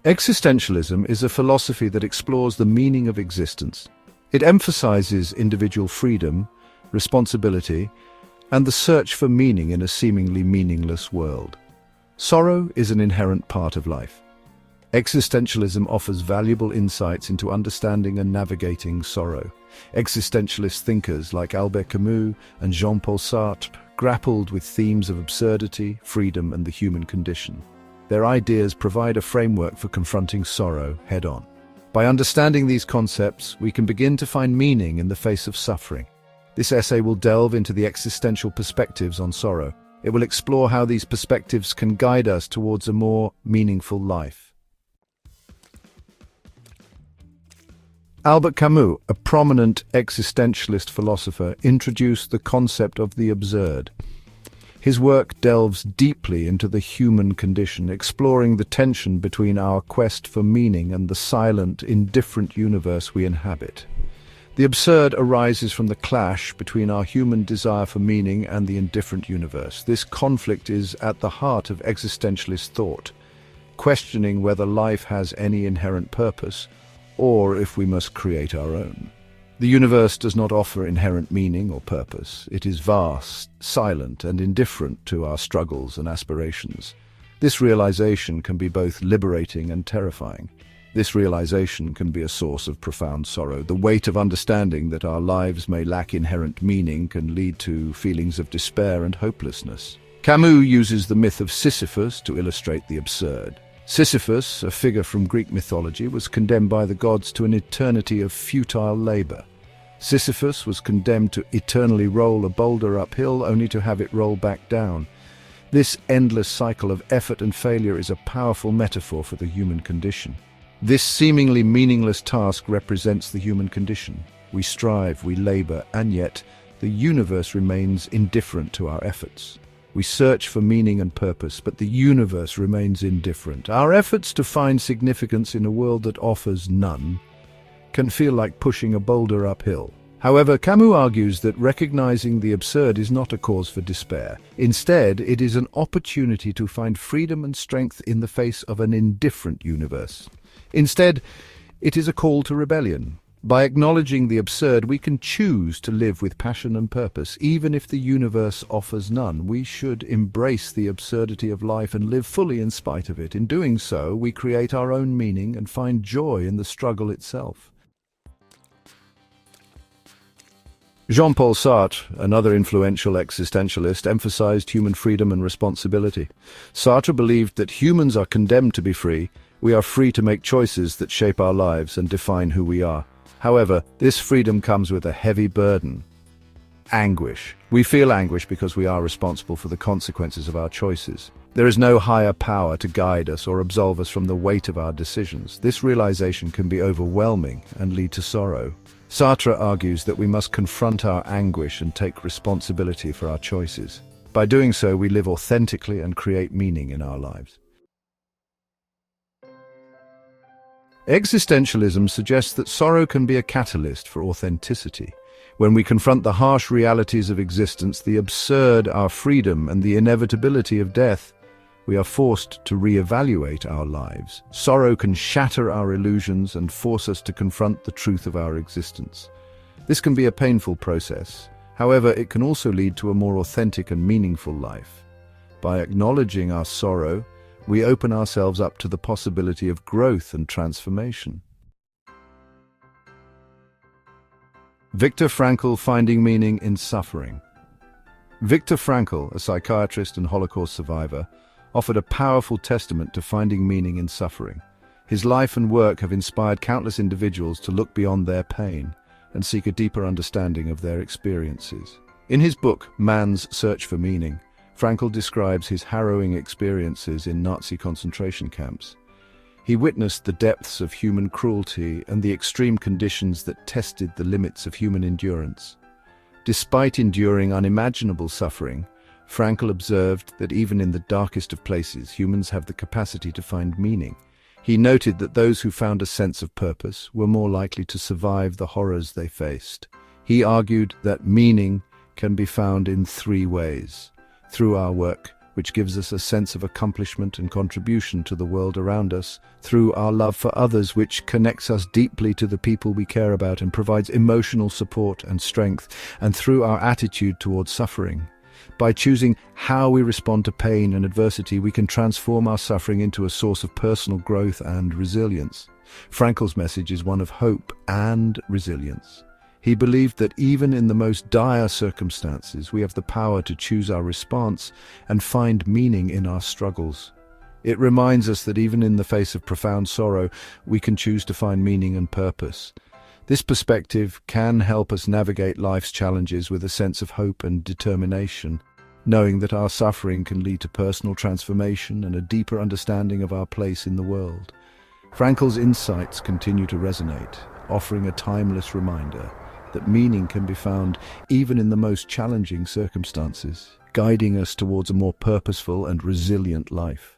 Existentialism is a philosophy that explores the meaning of existence. It emphasizes individual freedom, responsibility, and the search for meaning in a seemingly meaningless world. Sorrow is an inherent part of life. Existentialism offers valuable insights into understanding and navigating sorrow. Existentialist thinkers like Albert Camus and Jean-Paul Sartre grappled with themes of absurdity, freedom, and the human condition. Their ideas provide a framework for confronting sorrow head-on. By understanding these concepts, we can begin to find meaning in the face of suffering. This essay will delve into the existential perspectives on sorrow. It will explore how these perspectives can guide us towards a more meaningful life. Albert Camus, a prominent existentialist philosopher, introduced the concept of the absurd. His work delves deeply into the human condition, exploring the tension between our quest for meaning and the silent, indifferent universe we inhabit. The absurd arises from the clash between our human desire for meaning and the indifferent universe. This conflict is at the heart of existentialist thought, questioning whether life has any inherent purpose, or if we must create our own. The universe does not offer inherent meaning or purpose. It is vast, silent, and indifferent to our struggles and aspirations. This realization can be both liberating and terrifying. This realization can be a source of profound sorrow. The weight of understanding that our lives may lack inherent meaning can lead to feelings of despair and hopelessness. Camus uses the myth of Sisyphus to illustrate the absurd. Sisyphus, a figure from Greek mythology, was condemned by the gods to an eternity of futile labor. Sisyphus was condemned to eternally roll a boulder uphill only to have it roll back down. This endless cycle of effort and failure is a powerful metaphor for the human condition. This seemingly meaningless task represents the human condition. We strive, we labor, and yet the universe remains indifferent to our efforts. We search for meaning and purpose, but the universe remains indifferent. Our efforts to find significance in a world that offers none can feel like pushing a boulder uphill. However, Camus argues that recognizing the absurd is not a cause for despair. Instead, it is an opportunity to find freedom and strength in the face of an indifferent universe. Instead, it is a call to rebellion. By acknowledging the absurd, we can choose to live with passion and purpose. Even if the universe offers none, we should embrace the absurdity of life and live fully in spite of it. In doing so, we create our own meaning and find joy in the struggle itself. Jean-Paul Sartre, another influential existentialist, emphasized human freedom and responsibility. Sartre believed that humans are condemned to be free. We are free to make choices that shape our lives and define who we are. However, this freedom comes with a heavy burden: anguish. We feel anguish because we are responsible for the consequences of our choices. There is no higher power to guide us or absolve us from the weight of our decisions. This realization can be overwhelming and lead to sorrow. Sartre argues that we must confront our anguish and take responsibility for our choices. By doing so, we live authentically and create meaning in our lives. Existentialism suggests that sorrow can be a catalyst for authenticity. When we confront the harsh realities of existence, the absurd, our freedom, and the inevitability of death, we are forced to reevaluate our lives. Sorrow can shatter our illusions and force us to confront the truth of our existence. This can be a painful process. However, it can also lead to a more authentic and meaningful life. By acknowledging our sorrow, we open ourselves up to the possibility of growth and transformation. Viktor Frankl finding meaning in suffering. Viktor Frankl, a psychiatrist and Holocaust survivor, offered a powerful testament to finding meaning in suffering. His life and work have inspired countless individuals to look beyond their pain and seek a deeper understanding of their experiences. In his book, Man's Search for Meaning, Frankl describes his harrowing experiences in Nazi concentration camps. He witnessed the depths of human cruelty and the extreme conditions that tested the limits of human endurance. Despite enduring unimaginable suffering, Frankl observed that even in the darkest of places, humans have the capacity to find meaning. He noted that those who found a sense of purpose were more likely to survive the horrors they faced. He argued that meaning can be found in three ways: through our work, which gives us a sense of accomplishment and contribution to the world around us, through our love for others, which connects us deeply to the people we care about and provides emotional support and strength, and through our attitude towards suffering. By choosing how we respond to pain and adversity, we can transform our suffering into a source of personal growth and resilience. Frankl's message is one of hope and resilience. He believed that even in the most dire circumstances, we have the power to choose our response and find meaning in our struggles. It reminds us that even in the face of profound sorrow, we can choose to find meaning and purpose. This perspective can help us navigate life's challenges with a sense of hope and determination, knowing that our suffering can lead to personal transformation and a deeper understanding of our place in the world. Frankl's insights continue to resonate, offering a timeless reminder that meaning can be found even in the most challenging circumstances, guiding us towards a more purposeful and resilient life.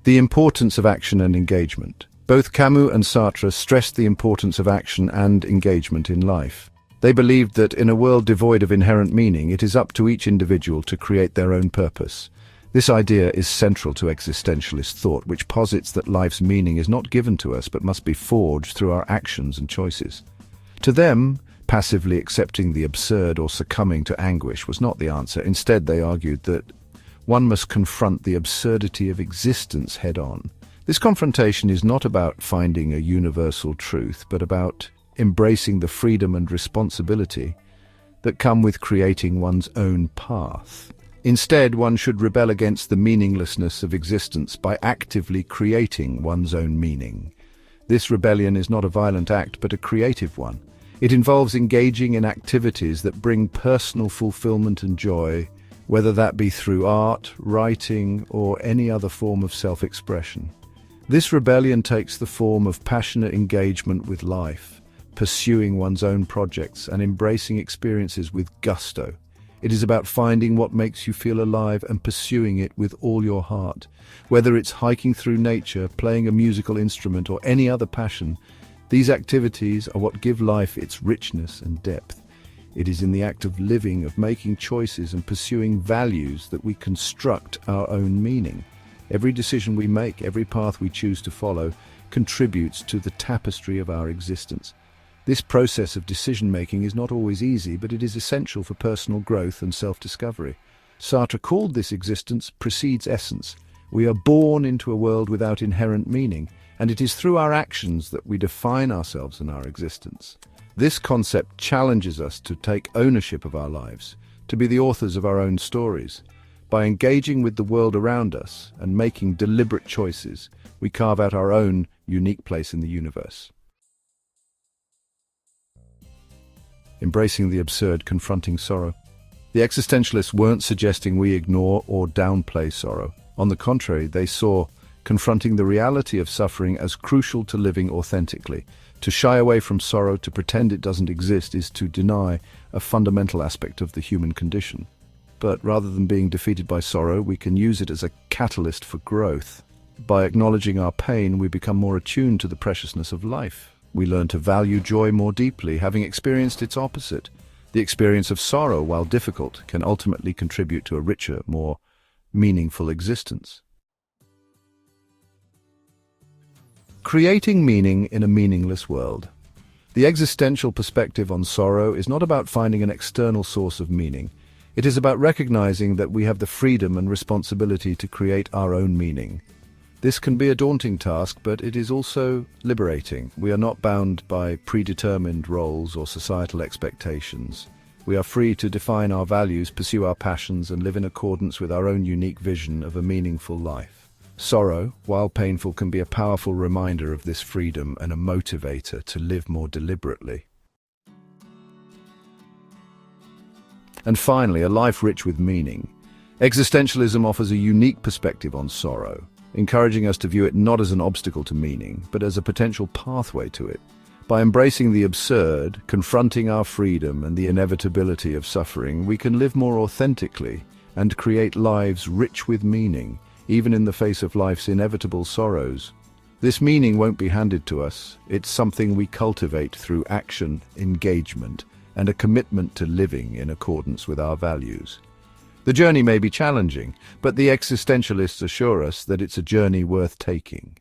The importance of action and engagement. Both Camus and Sartre stressed the importance of action and engagement in life. They believed that in a world devoid of inherent meaning, it is up to each individual to create their own purpose. This idea is central to existentialist thought, which posits that life's meaning is not given to us but must be forged through our actions and choices. To them, passively accepting the absurd or succumbing to anguish was not the answer. Instead, they argued that one must confront the absurdity of existence head-on. This confrontation is not about finding a universal truth, but about embracing the freedom and responsibility that come with creating one's own path. Instead, one should rebel against the meaninglessness of existence by actively creating one's own meaning. This rebellion is not a violent act, but a creative one. It involves engaging in activities that bring personal fulfillment and joy, whether that be through art, writing, or any other form of self-expression. This rebellion takes the form of passionate engagement with life, pursuing one's own projects and embracing experiences with gusto. It is about finding what makes you feel alive and pursuing it with all your heart. Whether it's hiking through nature, playing a musical instrument, or any other passion, these activities are what give life its richness and depth. It is in the act of living, of making choices and pursuing values that we construct our own meaning. Every decision we make, every path we choose to follow, contributes to the tapestry of our existence. This process of decision-making is not always easy, but it is essential for personal growth and self-discovery. Sartre called this existence precedes essence. We are born into a world without inherent meaning, and it is through our actions that we define ourselves and our existence. This concept challenges us to take ownership of our lives, to be the authors of our own stories. By engaging with the world around us and making deliberate choices, we carve out our own unique place in the universe. Embracing the absurd, confronting sorrow. The existentialists weren't suggesting we ignore or downplay sorrow. On the contrary, they saw confronting the reality of suffering as crucial to living authentically. To shy away from sorrow, to pretend it doesn't exist, is to deny a fundamental aspect of the human condition. But rather than being defeated by sorrow, we can use it as a catalyst for growth. By acknowledging our pain, we become more attuned to the preciousness of life. We learn to value joy more deeply, having experienced its opposite. The experience of sorrow, while difficult, can ultimately contribute to a richer, more meaningful existence. Creating meaning in a meaningless world. The existential perspective on sorrow is not about finding an external source of meaning. It is about recognizing that we have the freedom and responsibility to create our own meaning. This can be a daunting task, but it is also liberating. We are not bound by predetermined roles or societal expectations. We are free to define our values, pursue our passions, and live in accordance with our own unique vision of a meaningful life. Sorrow, while painful, can be a powerful reminder of this freedom and a motivator to live more deliberately. And finally, a life rich with meaning. Existentialism offers a unique perspective on sorrow, encouraging us to view it not as an obstacle to meaning, but as a potential pathway to it. By embracing the absurd, confronting our freedom and the inevitability of suffering, we can live more authentically and create lives rich with meaning, even in the face of life's inevitable sorrows. This meaning won't be handed to us. It's something we cultivate through action, engagement, and a commitment to living in accordance with our values. The journey may be challenging, but the existentialists assure us that it's a journey worth taking.